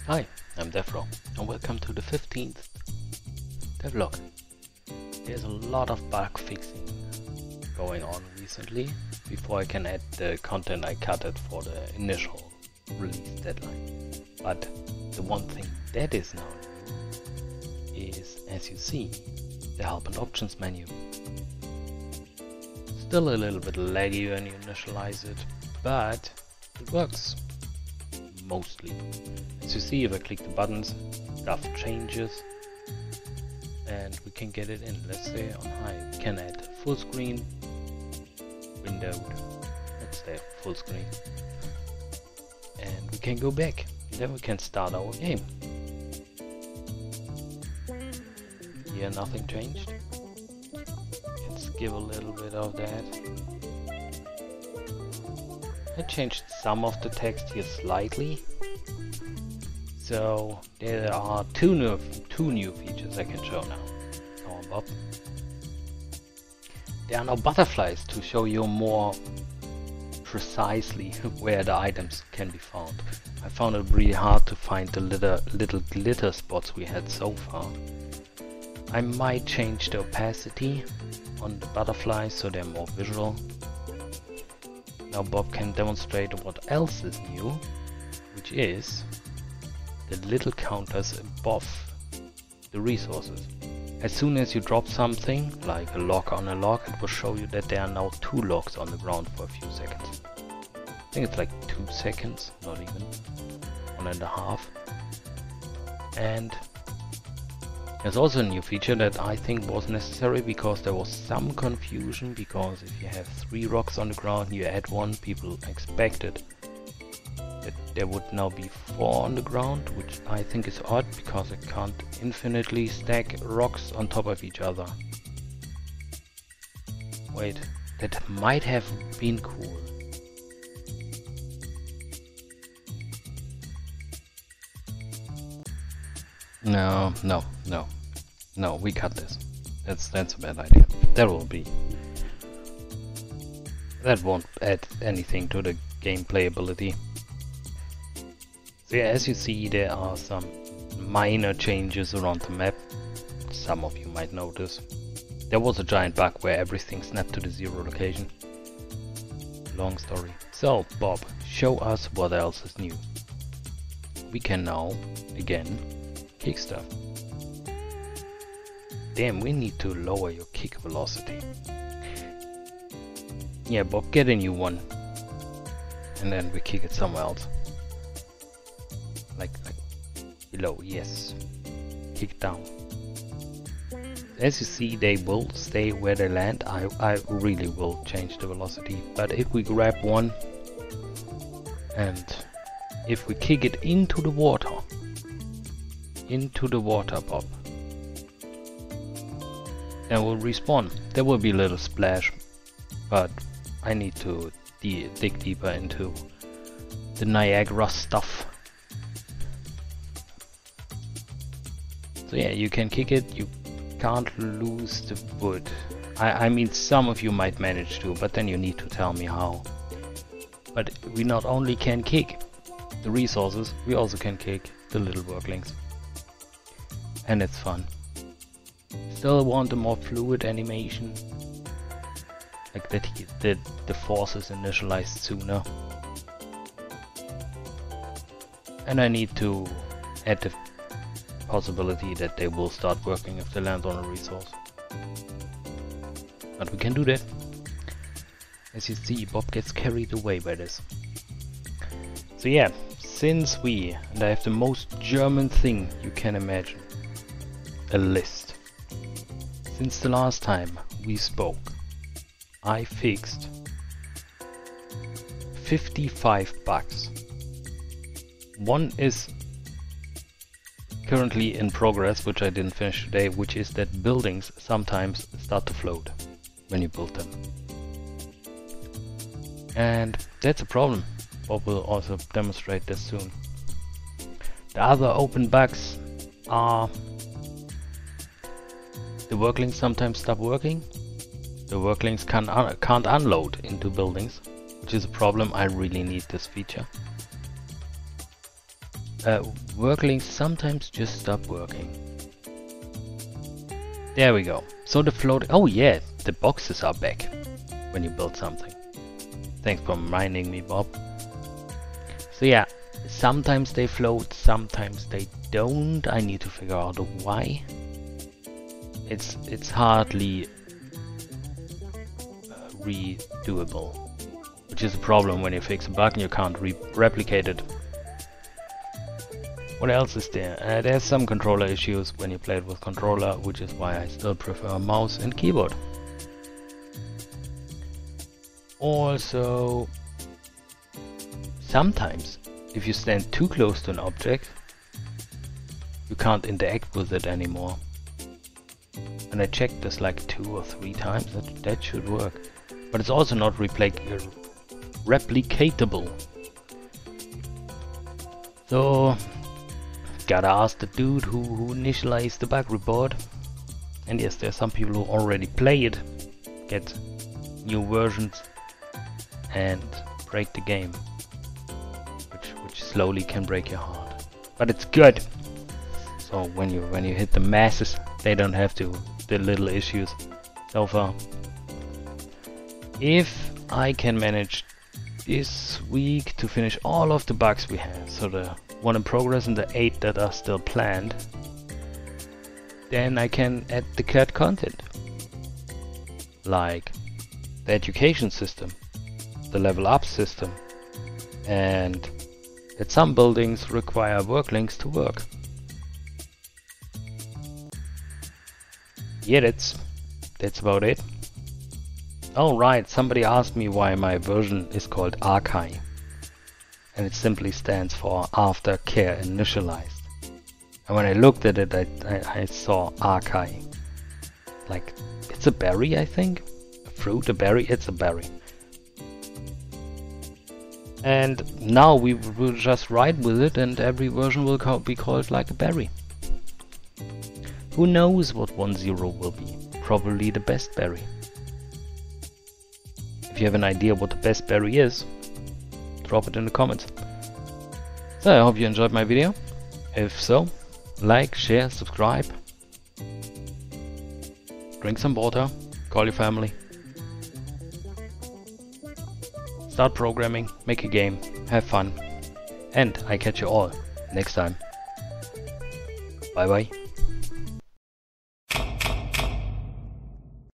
Hi, I'm Devro, and welcome to the 15th devlog. There's a lot of bug fixing going on recently before I can add the content I cutted for the initial release deadline. But the one thing that is now new is, as you see, the help and options menu. Still a little bit laggy when you initialize it, but it works. Mostly. As you see, if I click the buttons, stuff changes and we can get it in. Let's say on high, we can add full screen, windowed, let's say full screen, and we can go back. Then we can start our game. Here nothing changed. Let's give a little bit of that. I changed some of the text here slightly, so there are two new features I can show now. Come on, Bob. There are now butterflies to show you more precisely where the items can be found. I found it really hard to find the little glitter spots we had so far. I might change the opacity on the butterflies so they're more visual. Now Bob can demonstrate what else is new, which is the little counters above the resources. As soon as you drop something, like a log on a log, it will show you that there are now 2 logs on the ground for a few seconds. I think it's like 2 seconds, not even 1.5. And there's also a new feature that I think was necessary because there was some confusion, because if you have 3 rocks on the ground, you add 1, people expected that there would now be 4 on the ground, which I think is odd because I can't infinitely stack rocks on top of each other. Wait, that might have been cool. No, we cut this. That's a bad idea. That won't add anything to the gameplay ability. So yeah, as you see, there are some minor changes around the map. Some of you might notice. There was a giant bug where everything snapped to the 0 location. Long story. So, Bob, show us what else is new. We can now, again, kick stuff. Damn, we need to lower your kick velocity. Yeah, Bob, get a new one. And then we kick it somewhere else. Like below, yes. Kick down. As you see, they will stay where they land. I really will change the velocity. But if we grab one and if we kick it into the water, Bob, then we'll respawn. There will be a little splash, but I need to dig deeper into the Niagara stuff. So yeah, you can kick it, you can't lose the wood. I mean, some of you might manage to, but then you need to tell me how. But we not only can kick the resources, we also can kick the little worklings. And it's fun. Still want a more fluid animation, like that the force is initialized sooner. And I need to add the possibility that they will start working if they land on a resource. But we can do that. As you see, Bob gets carried away by this. So yeah, since and I have the most German thing you can imagine, a list. Since the last time we spoke, I fixed 55 bugs. One is currently in progress, which I didn't finish today, which is that buildings sometimes start to float when you build them. And that's a problem. Bob will also demonstrate this soon. The other open bugs are the worklings sometimes stop working. The worklings can't unload into buildings, which is a problem. I really need this feature. worklings sometimes just stop working. There we go. So the float. Oh yeah, the boxes are back when you build something. Thanks for reminding me, Bob. So yeah, sometimes they float, sometimes they don't. I need to figure out why. It's hardly redoable, which is a problem when you fix a bug and you can't replicate it. What else is there? There's some controller issues when you play it with controller, which is why I still prefer mouse and keyboard. Also, sometimes if you stand too close to an object, you can't interact with it anymore. And I checked this like 2 or 3 times, that should work. But it's also not replicatable. So, gotta ask the dude who initialized the bug report. And yes, there's some people who already play it, get new versions, and break the game. Which slowly can break your heart. But it's good! So when you hit the masses, they don't have to the little issues so far. If I can manage this week to finish all of the bugs we have, so the 1 in progress and the 8 that are still planned, then I can add the CAD content, like the education system, the level up system, and that some buildings require worklinks to work. Yeah, that's about it. Oh right, somebody asked me why my version is called Archive, and it simply stands for After Care Initialized. And when I looked at it, I saw Archive. Like, it's a berry, I think? A fruit, a berry? It's a berry. And now we will just ride with it, and every version will be called like a berry. Who knows what 1.0 will be? Probably the best berry. If you have an idea what the best berry is, drop it in the comments. So I hope you enjoyed my video. If so, like, share, subscribe. Drink some water, call your family. Start programming, make a game, have fun. And I catch you all next time. Bye bye.